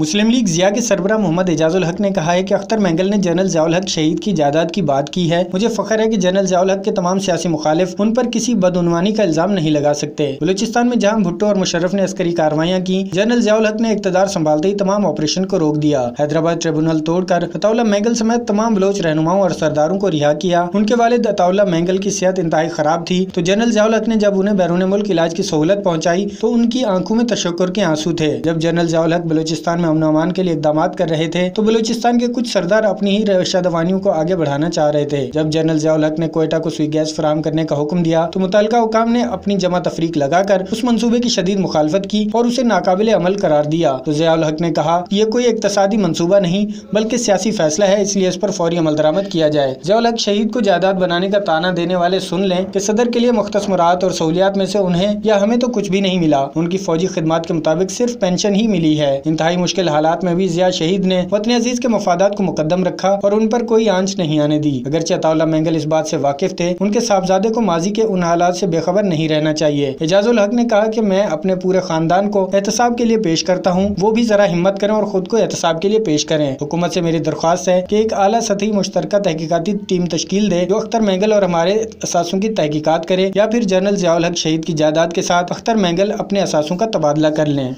मुस्लिम league Zia के सरबराह मोहम्मद एजाजुल हक ने कहा है कि अख्तर मेंगल ने जनरल ज़ियाउल हक शहीद की जायदाद की बात की है। मुझे फख्र है कि जनरल ज़ियाउल हक के तमाम सियासी मुखालिफ उन पर किसी बदउनवानी का इल्जाम नहीं लगा सकते। बलूचिस्तान में जहां भुट्टो और मुशर्रफ ने अस्करी कार्रवाइयां की, जनरल ज़ियाउल हक ने इक़्तिदार संभालते ही तमाम ऑपरेशन को रोक दिया। हैदराबाद ट्रिब्यूनल तोड़कर अताउल्लाह मेंगल समेत तमाम बलोच रहनुमाओं और सरदारों को रिहा किया। उनके वालिद अताउल्लाह मेंगल की सेहत इंतहाई खराब थी, तो जनरल ज़ियाउल हक ने जब उन्हें बैरून मुल्क इलाज की सहूलत पहुँचाई तो उनकी आंखों में तशक्कुर के आंसू थे। जब जनरल ज़ियाउल हक बलूचिस्तान में अमन अमान के लिए इक़दामात कर रहे थे तो बलूचिस्तान के कुछ सरदार अपनी ही रवायतवानियों को आगे बढ़ाना चाह रहे थे। जब जनरल ज़ियाउल हक ने कोयटा को सुई गैस फराहम करने का हुक्म दिया तो मुतल्लिका हुकाम ने अपनी जमा तफरीक लगाकर उस मंसूबे की शदीद मुखालफत की और उसे नाकाबिले अमल करार दिया। तो ज़ियाउल हक ने कहा कि ये कोई इक़्तिसादी मंसूबा नहीं बल्कि सियासी फैसला है, इसलिए इस पर फौरी अमल दरामद किया जाए। ज़ियाउल हक शहीद को जायदाद बनाने का ताना देने वाले सुन लें कि सदर के लिए मुख्तस मुराद और सहूलियात में से उन्हें या हमें तो कुछ भी नहीं मिला। उनकी फौजी खिदमात के मुताबिक सिर्फ पेंशन ही मिली है। इंतहाई मुश्किल हालात में भी ज़िया शहीद ने वतन अजीज के मफादात को मुकद्दम रखा और उन पर कोई आंच नहीं आने दी। अगरचे अताउल्लाह मेंगल इस बात से वाकिफ थे, उनके साहबजादे को माजी के उन हालात से बेखबर नहीं रहना चाहिए। एजाजुल हक ने कहा कि मैं अपने पूरे खानदान को एहतसाब के लिए पेश करता हूँ, वो भी जरा हिम्मत करें और खुद को एहतसाब के लिए पेश करें। हुकूमत से मेरी दरख्वास्त है कि एक आला सतही मुश्तरका तहकीकाती टीम तश्कील दे जो अख्तर मेंगल और हमारे असासों की तहकीकात करे, या फिर जनरल ज़ियाउल हक शहीद की जायदाद के साथ अख्तर मेंगल अपने असासों का तबादला कर लें।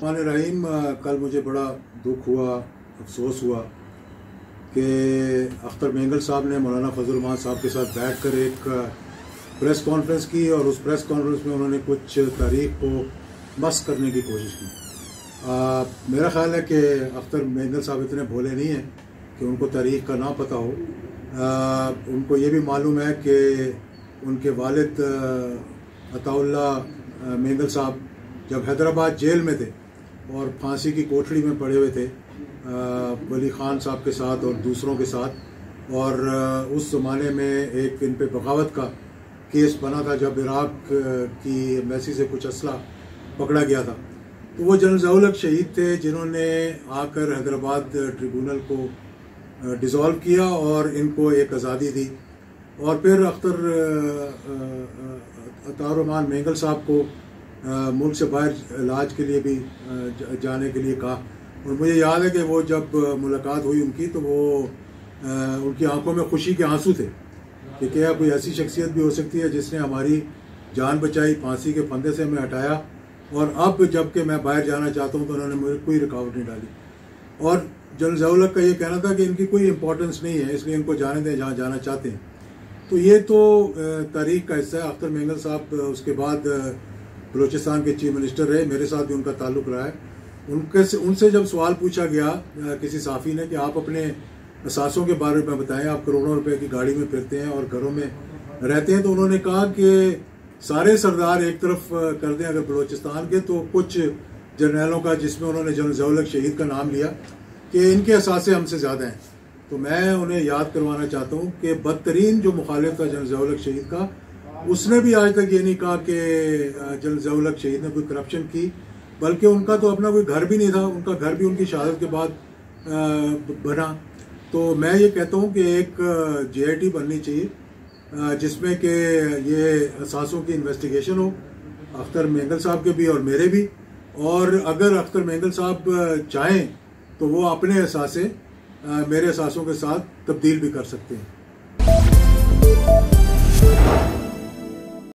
कल मुझे बड़ा दुख हुआ, अफसोस हुआ कि अख्तर मेंगल साहब ने मौलाना फजल रहमान साहब के साथ बैठकर एक प्रेस कॉन्फ्रेंस की और उस प्रेस कॉन्फ्रेंस में उन्होंने कुछ तारीख को मस्क करने की कोशिश की। मेरा ख्याल है कि अख्तर मेंगल साहब इतने भोले नहीं हैं कि उनको तारीख का ना पता हो। उनको ये भी मालूम है कि उनके वालिद अताउल्लाह मेंगल साहब जब हैदराबाद जेल में थे और फांसी की कोठड़ी में पड़े हुए थे वली खान साहब के साथ और दूसरों के साथ, और उस ज़माने में एक इन पे बगावत का केस बना था जब इराक की एम्बेसी से कुछ असला पकड़ा गया था। तो वो जनरल ज़ियाउल हक शहीद थे जिन्होंने आकर हैदराबाद ट्रिब्यूनल को डिज़ोल्व किया और इनको एक आज़ादी दी। और फिर अख्तर अताउल्लाह रहमान मेंगल साहब को मुल्क से बाहर इलाज के लिए भी जाने के लिए कहा। और मुझे याद है कि वो जब मुलाकात हुई उनकी तो वो उनकी आंखों में खुशी के आंसू थे कि क्या कोई ऐसी शख्सियत भी हो सकती है जिसने हमारी जान बचाई, फांसी के फंदे से हमें हटाया, और अब जबकि मैं बाहर जाना चाहता हूँ तो उन्होंने मुझे कोई रुकावट नहीं डाली। और जनरल ज़ियाउल हक का ये कहना था कि इनकी कोई इंपॉर्टेंस नहीं है इसलिए इनको जाने दें जहाँ जाना चाहते हैं। तो ये तो तारीख का हिस्सा है। अख्तर मेंगल साहब उसके बाद बलूचिस्तान के चीफ मिनिस्टर रहे, मेरे साथ भी उनका ताल्लुक रहा है। उनसे जब सवाल पूछा गया किसी साफ़ी ने कि आप अपने असासों के बारे में बताएं, आप करोड़ों रुपए की गाड़ी में फिरते हैं और घरों में रहते हैं, तो उन्होंने कहा कि सारे सरदार एक तरफ कर दें अगर बलूचिस्तान के, तो कुछ जर्नैलों का, जिसमें उन्होंने जनरल ज़ियाउल हक शहीद का नाम लिया, कि इनके असासे हमसे ज़्यादा हैं। तो मैं उन्हें याद करवाना चाहता हूँ कि बदतरीन जो मुखालिफ था जनरल ज़ियाउल हक शहीद का, उसने भी आज तक ये नहीं कहा कि जनरल ज़ियाउल हक शहीद ने कोई करप्शन की, बल्कि उनका तो अपना कोई घर भी नहीं था, उनका घर भी उनकी शहादत के बाद बना। तो मैं ये कहता हूँ कि एक JIT बननी चाहिए जिसमें कि ये असासों की इन्वेस्टिगेशन हो, अख्तर मेंगल साहब के भी और मेरे भी, और अगर अख्तर मेंगल साहब चाहें तो वो अपने असासे मेरे असासों के साथ तब्दील भी कर सकते हैं।